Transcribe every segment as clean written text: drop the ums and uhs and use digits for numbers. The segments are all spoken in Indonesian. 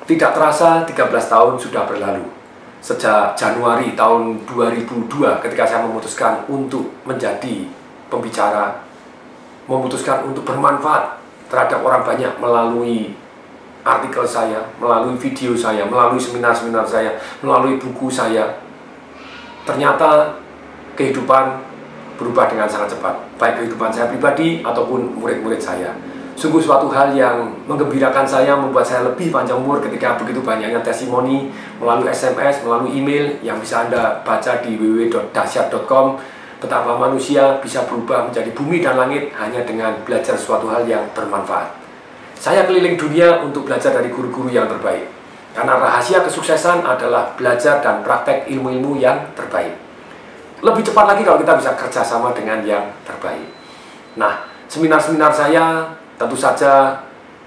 Tidak terasa 13 tahun sudah berlalu. Sejak Januari tahun 2002 ketika saya memutuskan untuk menjadi pembicara, memutuskan untuk bermanfaat terhadap orang banyak melalui artikel saya, melalui video saya, melalui seminar-seminar saya, melalui buku saya. Ternyata kehidupan berubah dengan sangat cepat, baik kehidupan saya pribadi ataupun murid-murid saya. Sungguh suatu hal yang menggembirakan saya, membuat saya lebih panjang umur ketika begitu banyaknya testimoni melalui SMS, melalui email yang bisa Anda baca di www.dahsyat.com. Betapa manusia bisa berubah menjadi bumi dan langit hanya dengan belajar suatu hal yang bermanfaat. Saya keliling dunia untuk belajar dari guru-guru yang terbaik. Karena rahasia kesuksesan adalah belajar dan praktek ilmu-ilmu yang terbaik. Lebih cepat lagi kalau kita bisa kerjasama dengan yang terbaik. Nah, seminar-seminar saya tentu saja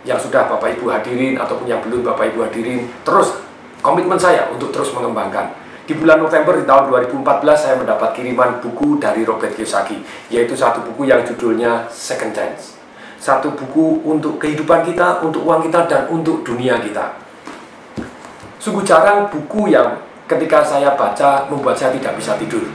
yang sudah Bapak Ibu hadirin ataupun yang belum Bapak Ibu hadirin, terus komitmen saya untuk terus mengembangkan. Di bulan November di tahun 2014 saya mendapat kiriman buku dari Robert Kiyosaki, yaitu satu buku yang judulnya Second Chance. Satu buku untuk kehidupan kita, untuk uang kita, dan untuk dunia kita. Sungguh jarang buku yang ketika saya baca membuat saya tidak bisa tidur.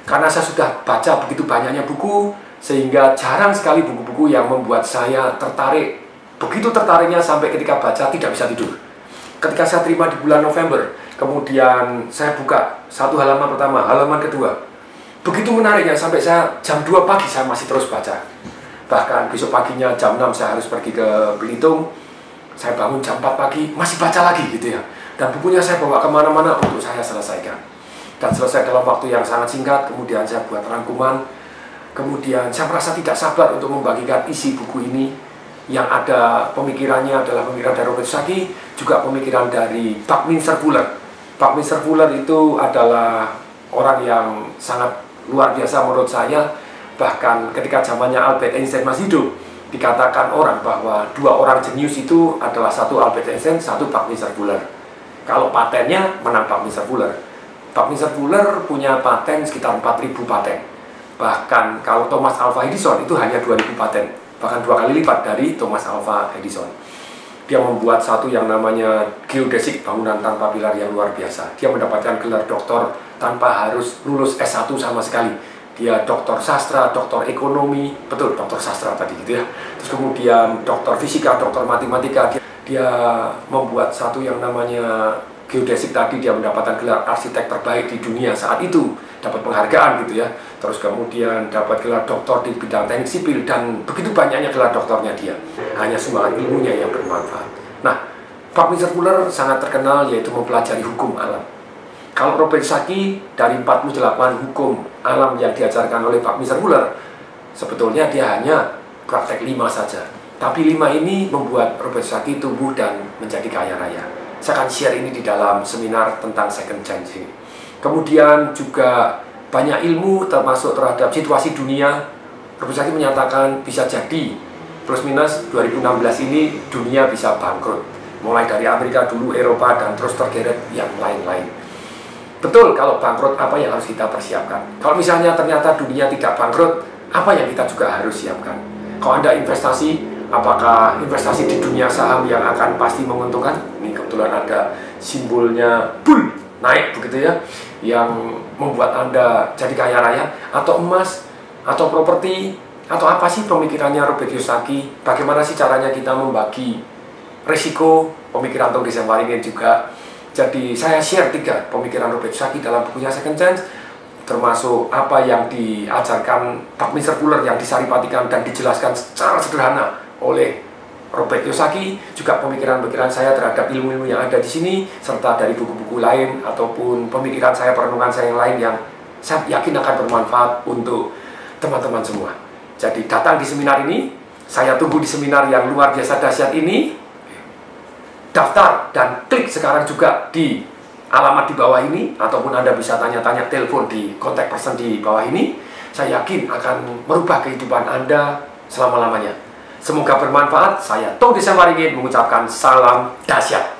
Karena saya sudah baca begitu banyaknya buku, sehingga jarang sekali buku-buku yang membuat saya tertarik. Begitu tertariknya sampai ketika baca tidak bisa tidur. Ketika saya terima di bulan November, kemudian saya buka satu halaman pertama, halaman kedua. Begitu menariknya sampai saya jam 2 pagi saya masih terus baca. Bahkan besok paginya jam 6 saya harus pergi ke Belitung. Saya bangun jam 4 pagi, masih baca lagi gitu ya. Dan bukunya saya bawa kemana-mana untuk saya selesaikan. Dan selesai dalam waktu yang sangat singkat, kemudian saya buat rangkuman. Kemudian saya merasa tidak sabar untuk membagikan isi buku ini. Yang ada pemikirannya adalah pemikiran dari Robert Kiyosaki, juga pemikiran dari Buckminster Fuller. Buckminster Fuller itu adalah orang yang sangat luar biasa menurut saya. Bahkan ketika zamannya Albert Einstein masih hidup, dikatakan orang bahwa dua orang jenius itu adalah satu Albert Einstein, satu Buckminster Fuller. Kalau patennya menang Buckminster Fuller. Buckminster Fuller punya paten sekitar 4.000 paten. Bahkan kalau Thomas Alva Edison itu hanya 2.000 paten, bahkan 2 kali lipat dari Thomas Alva Edison. Dia membuat satu yang namanya geodesik, bangunan tanpa pilar yang luar biasa. Dia mendapatkan gelar doktor tanpa harus lulus S1 sama sekali. Dia doktor sastra, doktor ekonomi, betul doktor sastra tadi gitu ya. Terus kemudian doktor fisika, doktor matematika. Dia membuat satu yang namanya geodesik tadi, dia mendapatkan gelar arsitek terbaik di dunia saat itu, dapat penghargaan gitu ya. Terus kemudian dapat gelar doktor di bidang teknik sipil, dan begitu banyaknya gelar doktornya dia. Hanya sumbangan ilmunya yang bermanfaat. Nah, Buckminster Fuller sangat terkenal yaitu mempelajari hukum alam. Kalau Robert Kiyosaki dari 48 hukum alam yang diajarkan oleh Buckminster Fuller, sebetulnya dia hanya praktek 5 saja. Tapi 5 ini membuat Robert Kiyosaki tumbuh dan menjadi kaya raya. Saya akan share ini di dalam seminar tentang Second Chance ini. Kemudian juga banyak ilmu termasuk terhadap situasi dunia. Robert Kiyosaki menyatakan bisa jadi plus minus 2016 ini dunia bisa bangkrut. Mulai dari Amerika dulu, Eropa, dan terus tergeret yang lain-lain. Betul, kalau bangkrut apa yang harus kita persiapkan? Kalau misalnya ternyata dunia tidak bangkrut, apa yang kita juga harus siapkan? Kalau Anda investasi, apakah investasi di dunia saham yang akan pasti menguntungkan? Ini kebetulan ada simbolnya bull, naik begitu ya, yang membuat Anda jadi kaya raya, atau emas, atau properti, atau apa sih pemikirannya Robert Kiyosaki? Bagaimana sih caranya kita membagi risiko? Pemikiran Tom Desawaringin juga. Jadi saya share 3 pemikiran Robert Kiyosaki dalam bukunya Second Chance, termasuk apa yang diajarkan Buckminster Fuller yang disaripatikan dan dijelaskan secara sederhana oleh Robert Kiyosaki, juga pemikiran-pemikiran saya terhadap ilmu-ilmu yang ada di sini, serta dari buku-buku lain ataupun pemikiran saya, perenungan saya yang lain yang saya yakin akan bermanfaat untuk teman-teman semua. Jadi datang di seminar ini, saya tunggu di seminar yang luar biasa dahsyat ini. Daftar dan klik sekarang juga di alamat di bawah ini, ataupun Anda bisa tanya-tanya, telepon di kontak person di bawah ini. Saya yakin akan merubah kehidupan Anda selama-lamanya. Semoga bermanfaat. Saya Tom Desawaringin mengucapkan salam dahsyat.